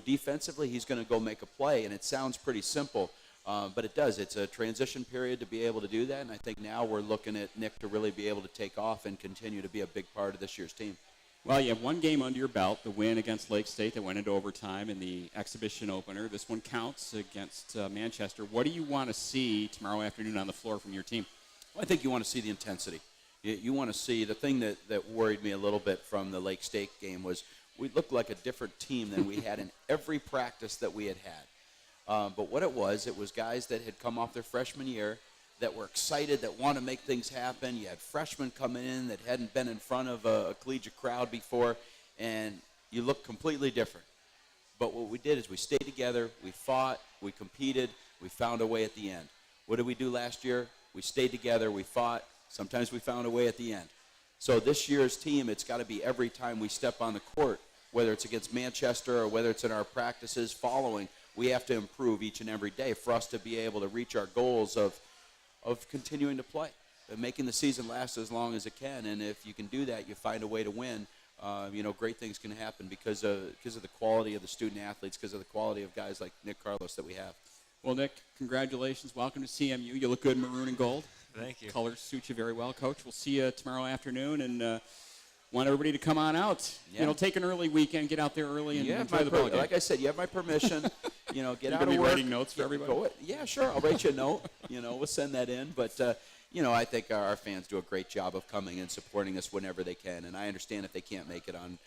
Defensively, he's going to go make a play, and it sounds pretty simple. But it does. It's a transition period to be able to do that, and I think now we're looking at Nick to really be able to take off and continue to be a big part of this year's team. Well, you have one game under your belt, the win against Lake State that went into overtime in the exhibition opener. This one counts against Manchester. What do you want to see tomorrow afternoon on the floor from your team? Well, I think you want to see the intensity. You want to see the thing that worried me a little bit from the Lake State game was we looked like a different team than we had in every practice that we had. But what it was guys that had come off their freshman year that were excited, that want to make things happen. You had freshmen coming in that hadn't been in front of a collegiate crowd before, and you look completely different. But what we did is we stayed together, we fought, we competed, we found a way at the end. What did we do last year? We stayed together, we fought, sometimes we found a way at the end. So this year's team, it's got to be every time we step on the court, whether it's against Manchester or whether it's in our practices following, we have to improve each and every day for us to be able to reach our goals of continuing to play, of making the season last as long as it can. And if you can do that, you find a way to win. Great things can happen because of the quality of the student athletes, because of the quality of guys like Nick Carlos that we have. Well, Nick, congratulations. Welcome to CMU. You look good in maroon and gold. Thank you. Colors suit you very well, Coach. We'll see you tomorrow afternoon, and want everybody to come on out. Yeah. Take an early weekend, get out there early, and enjoy the ball game. Like I said, you have my permission. Get out of work. You're going to be writing notes for everybody? Yeah, sure. I'll write you a note. We'll send that in. But, I think our fans do a great job of coming and supporting us whenever they can. And I understand if they can't make it on,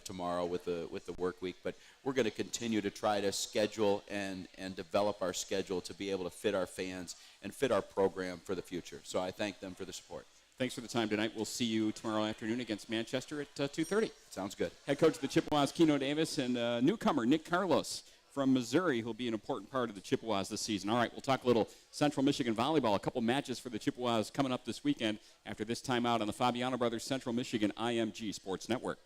tomorrow with the work week. But we're going to continue to try to schedule and develop our schedule to be able to fit our fans and fit our program for the future. So I thank them for the support. Thanks for the time tonight. We'll see you tomorrow afternoon against Manchester at 2:30. Sounds good. Head coach of the Chippewas, Keno Davis, and newcomer Nick Carlos from Missouri, who'll be an important part of the Chippewas this season. All right, we'll talk a little Central Michigan volleyball. A couple matches for the Chippewas coming up this weekend after this timeout on the Fabiano Brothers Central Michigan IMG Sports Network.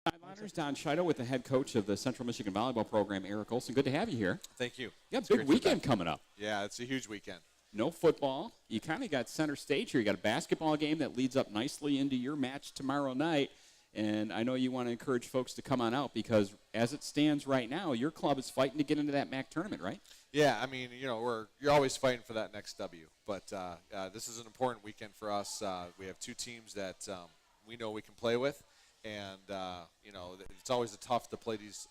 Sideliners, Don Scheitel with the head coach of the Central Michigan volleyball program, Erik Olson. Good to have you here. Thank you. Yeah, big weekend coming up. Yeah, it's a huge weekend. No football. You kind of got center stage here. You got a basketball game that leads up nicely into your match tomorrow night. And I know you want to encourage folks to come on out because as it stands right now, your club is fighting to get into that MAC tournament, right? Yeah, I mean, you're always fighting for that next W. But this is an important weekend for us. We have two teams that we know we can play with. And, it's always tough to play these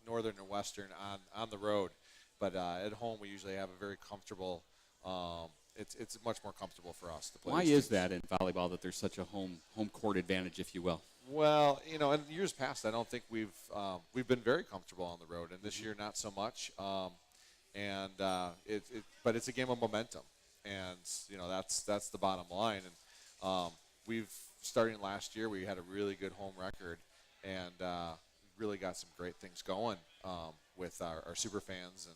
Northern and Western on the road. But at home, we usually have a very comfortable it's much more comfortable for us to play. Why these is teams. that in volleyball that there's such a home court advantage, if you will? Well, in years past, I don't think we've been very comfortable on the road, and this year not so much. But it's a game of momentum, and that's the bottom line. And we've starting last year, we had a really good home record, and really got some great things going with our super fans and.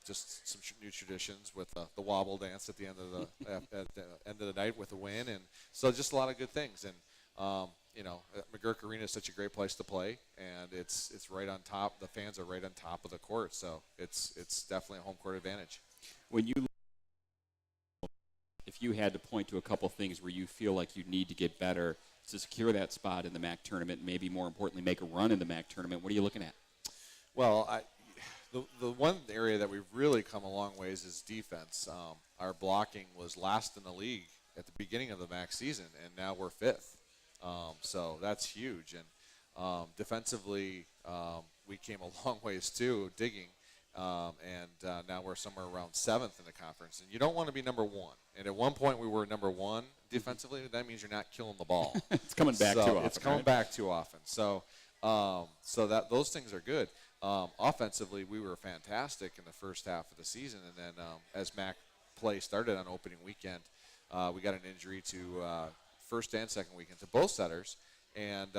Just some new traditions with the wobble dance at the end of the night with a win, and so just a lot of good things. And McGurk Arena is such a great place to play, and it's right on top. The fans are right on top of the court, so it's definitely a home court advantage. If you had to point to a couple things where you feel like you need to get better to secure that spot in the MAC tournament, maybe more importantly, make a run in the MAC tournament, what are you looking at? Well, The one area that we've really come a long ways is defense. Our blocking was last in the league at the beginning of the MAC season, and now we're fifth. So that's huge. And defensively, we came a long ways too, digging. And now we're somewhere around seventh in the conference. And you don't want to be number one. And at one point we were number one defensively. That means you're not killing the ball. It's coming back too often. It's coming back too often. So that those things are good. Offensively, we were fantastic in the first half of the season, and then as MAC play started on opening weekend, we got an injury to first and second weekend to both setters, and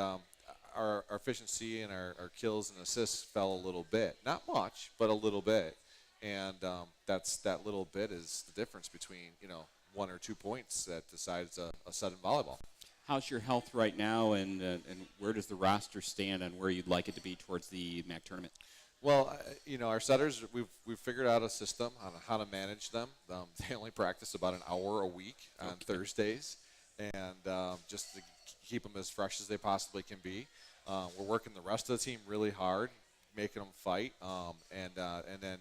our efficiency and our kills and assists fell a little bit. Not much, but a little bit, and that little bit is the difference between 1 or 2 points that decides a set in volleyball. How's your health right now, and where does the roster stand on where you'd like it to be towards the MAC tournament? Well, our setters, we've figured out a system on how to manage them. They only practice about an hour a week on Thursdays, and just to keep them as fresh as they possibly can be. We're working the rest of the team really hard, making them fight, and then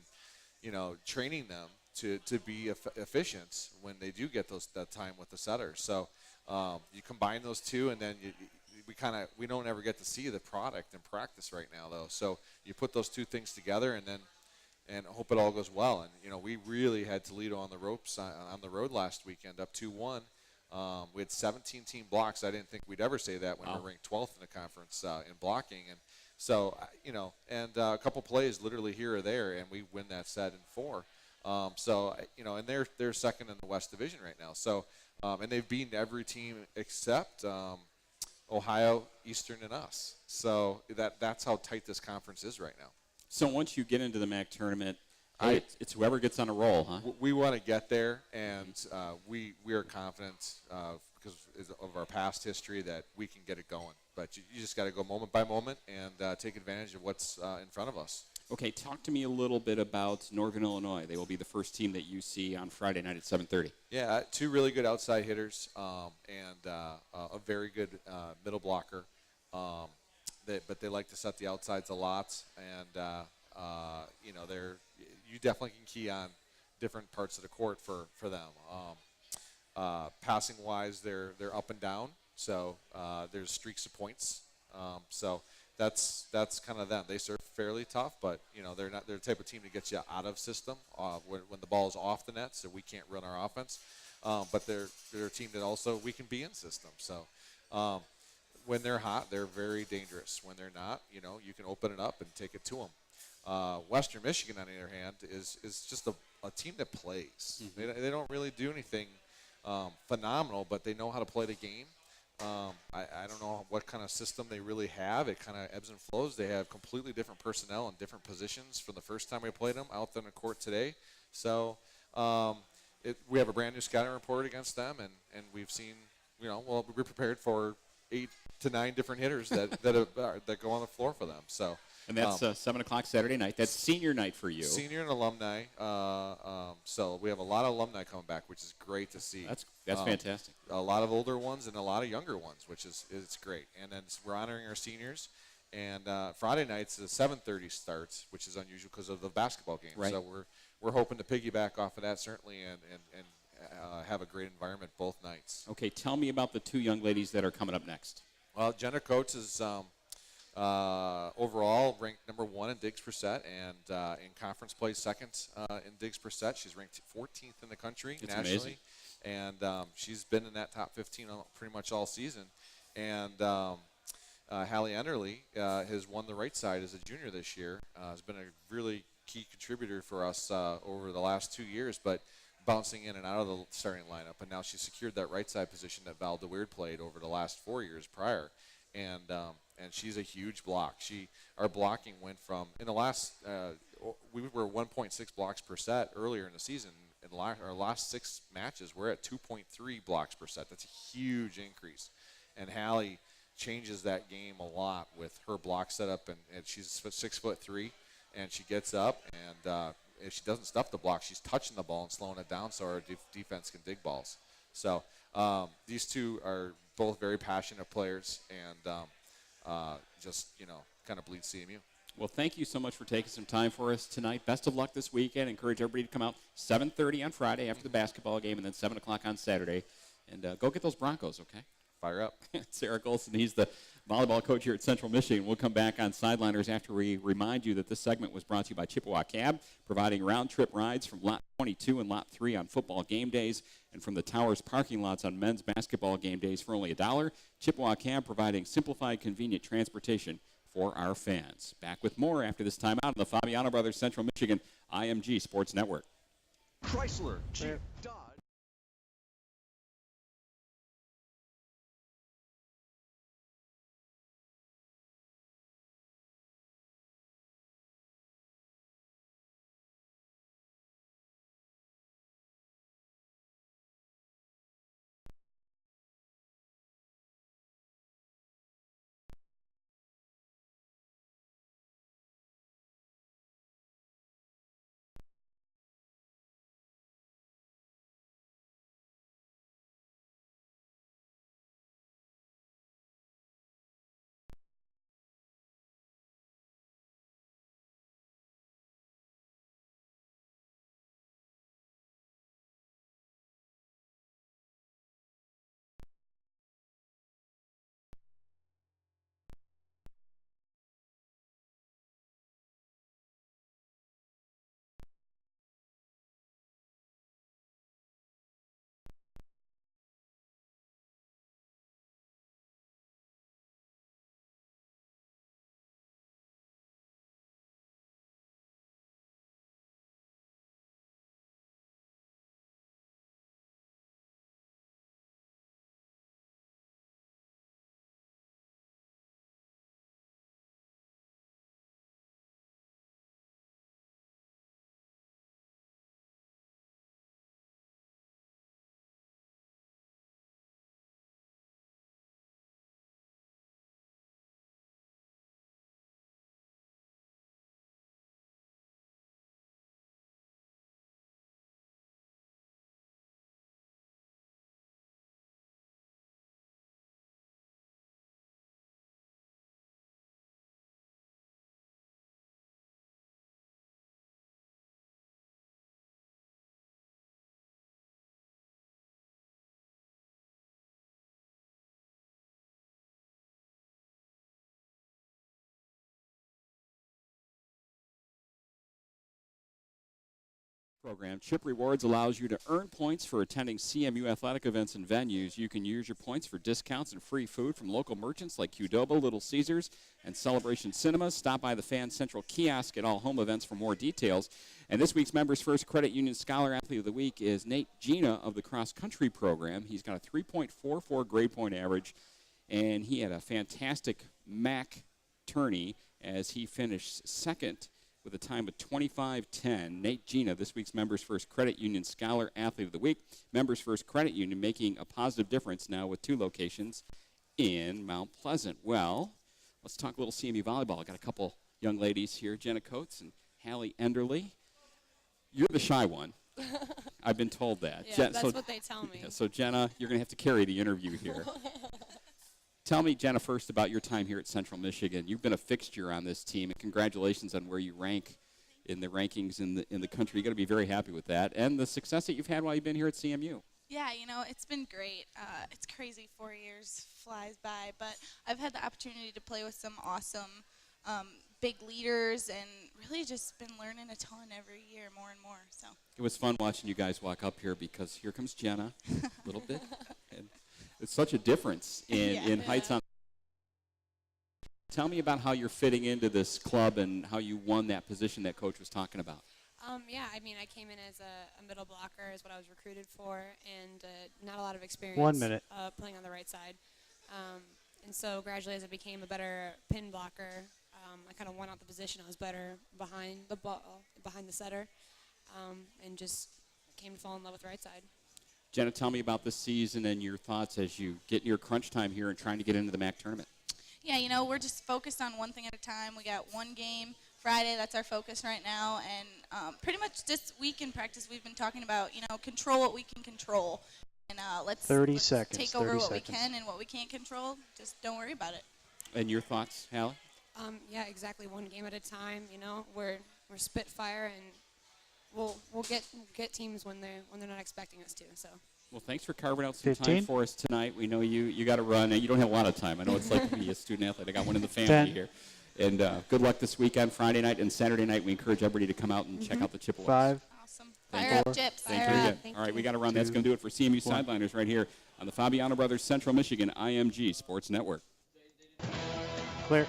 training them to be efficient when they do get that time with the setters. So. You combine those two, and then we don't ever get to see the product in practice right now, though. So you put those two things together, and hope it all goes well. And we really had Toledo on the ropes on the road last weekend, up 2-1. We had 17 team blocks. I didn't think we'd ever say that when we were ranked 12th in the conference in blocking, and so and a couple plays literally here or there, and we win that set in 4. And they're second in the West Division right now. So. And they've beaten every team except Ohio, Eastern, and us. So that's how tight this conference is right now. So once you get into the MAC tournament, it's whoever gets on a roll, huh? We want to get there, and we are confident because of our past history that we can get it going. But you just got to go moment by moment and take advantage of what's in front of us. Okay, talk to me a little bit about Northern Illinois. They will be the first team that you see on Friday night at 7:30. Yeah, two really good outside hitters and a very good middle blocker. But they like to set the outsides a lot, and you definitely can key on different parts of the court for them. Passing wise, they're up and down, so there's streaks of points. So. That's kind of them. They serve fairly tough, but they're the type of team that gets you out of system when the ball is off the net, so we can't run our offense. But they're a team that also we can be in system. So when they're hot, they're very dangerous. When they're not, you can open it up and take it to them. Western Michigan, on the other hand, is just a team that plays. Mm-hmm. They don't really do anything phenomenal, but they know how to play the game. I don't know what kind of system they really have. It kind of ebbs and flows. They have completely different personnel in different positions from the first time we played them out on the court today. So we have a brand new scouting report against them, and we've seen, we're prepared for 8 to 9 different hitters that go on the floor for them. So. And that's 7 o'clock Saturday night. That's senior night for you. Senior and alumni. So we have a lot of alumni coming back, which is great to see. That's fantastic. A lot of older ones and a lot of younger ones, which is great. And then we're honoring our seniors. And Friday nights the 7:30 starts, which is unusual because of the basketball game. Right. So we're hoping to piggyback off of that certainly and have a great environment both nights. Okay, tell me about the 2 young ladies that are coming up next. Well, Jenna Coates is overall ranked number 1 in digs per set, and in conference play second in digs per set. She's ranked 14th in the country nationally, amazing. And she's been in that top 15 pretty much all season. And Hallie Enderly has won the right side as a junior this year. Has been a really key contributor for us over the last 2 years, but bouncing in and out of the starting lineup. And now she secured that right side position that Val DeWeird played over the last 4 years prior. And she's a huge block. Our blocking went from, in the last, we were 1.6 blocks per set earlier in the season. In our last 6 matches, we're at 2.3 blocks per set. That's a huge increase. And Hallie changes that game a lot with her block setup, and she's 6'3", and she gets up, and if she doesn't stuff the block, she's touching the ball and slowing it down so our defense can dig balls. So these 2 are both very passionate players, and just, kind of bleed CMU. Well, thank you so much for taking some time for us tonight. Best of luck this weekend. Encourage everybody to come out 7:30 on Friday after the basketball game, and then 7 o'clock on Saturday. And go get those Broncos, okay? Fire up. It's Erik Olson. He's the volleyball coach here at Central Michigan. We'll come back on Sideliners after we remind you that this segment was brought to you by Chippewa Cab, providing round-trip rides from Lot 22 and Lot 3 on football game days, and from the Towers parking lots on men's basketball game days for only $1. Chippewa Cab providing simplified, convenient transportation for our fans. Back with more after this timeout on the Fabiano Brothers Central Michigan IMG Sports Network. Chrysler, Jeep, Dodge. Program. Chip Rewards allows you to earn points for attending CMU athletic events and venues. You can use your points for discounts and free food from local merchants like Qdoba, Little Caesars, and Celebration Cinemas. Stop by the Fan Central kiosk at all home events for more details. And this week's Members First Credit Union Scholar Athlete of the Week is Nate Gina of the cross country program. He's got a 3.44 grade point average, and he had a fantastic MAC tourney as he finished second with a time of 25:10. Nate Gina, this week's Members First Credit Union Scholar Athlete of the Week. Members First Credit Union making a positive difference now with 2 locations in Mount Pleasant. Well, let's talk a little CMU volleyball. I got a couple young ladies here, Jenna Coates and Hallie Enderly. You're the shy one. I've been told that. Yeah, that's what they tell me. So, Jenna, you're going to have to carry the interview here. Tell me, Jenna, first about your time here at Central Michigan. You've been a fixture on this team, and congratulations on where you rank in the rankings in the country. You've got to be very happy with that, and the success that you've had while you've been here at CMU. Yeah, it's been great. It's crazy, 4 years flies by, but I've had the opportunity to play with some awesome big leaders and really just been learning a ton every year, more and more. So It was fun watching you guys walk up here because here comes Jenna a little bit. And it's such a difference in heights on. Tell me about how you're fitting into this club and how you won that position that Coach was talking about. Yeah, I mean, I came in as a middle blocker is what I was recruited for, and not a lot of experience 1 minute. Playing on the right side. And so gradually as I became a better pin blocker, I kind of won out the position. I was better behind the ball, behind the setter, and just came to fall in love with the right side. Jenna, tell me about this season and your thoughts as you get in your crunch time here and trying to get into the MAC tournament. Yeah, we're just focused on one thing at a time. We got one game Friday. That's our focus right now. And pretty much this week in practice we've been talking about, control what we can control. And let's 30 seconds. take over 30 what seconds. we can, and what we can't control, just don't worry about it. And your thoughts, Hallie? Yeah, exactly. One game at a time. We're Spitfire, and we'll get teams when they're not expecting us to. So. Well, thanks for carving out some 15? time for us tonight. We know you got to run. You don't have a lot of time. I know it's like to be a student athlete. I got one in the family 10. here. And good luck this weekend, Friday night and Saturday night. We encourage everybody to come out and check out the Chippewas. 5. Awesome. Thank Fire you. up, Chips. Thank Fire you up. again. Thank All right, you. we got to run. That's going to do it for CMU 1. Sideliners right here on the Fabiano Brothers Central Michigan IMG Sports Network. Clear.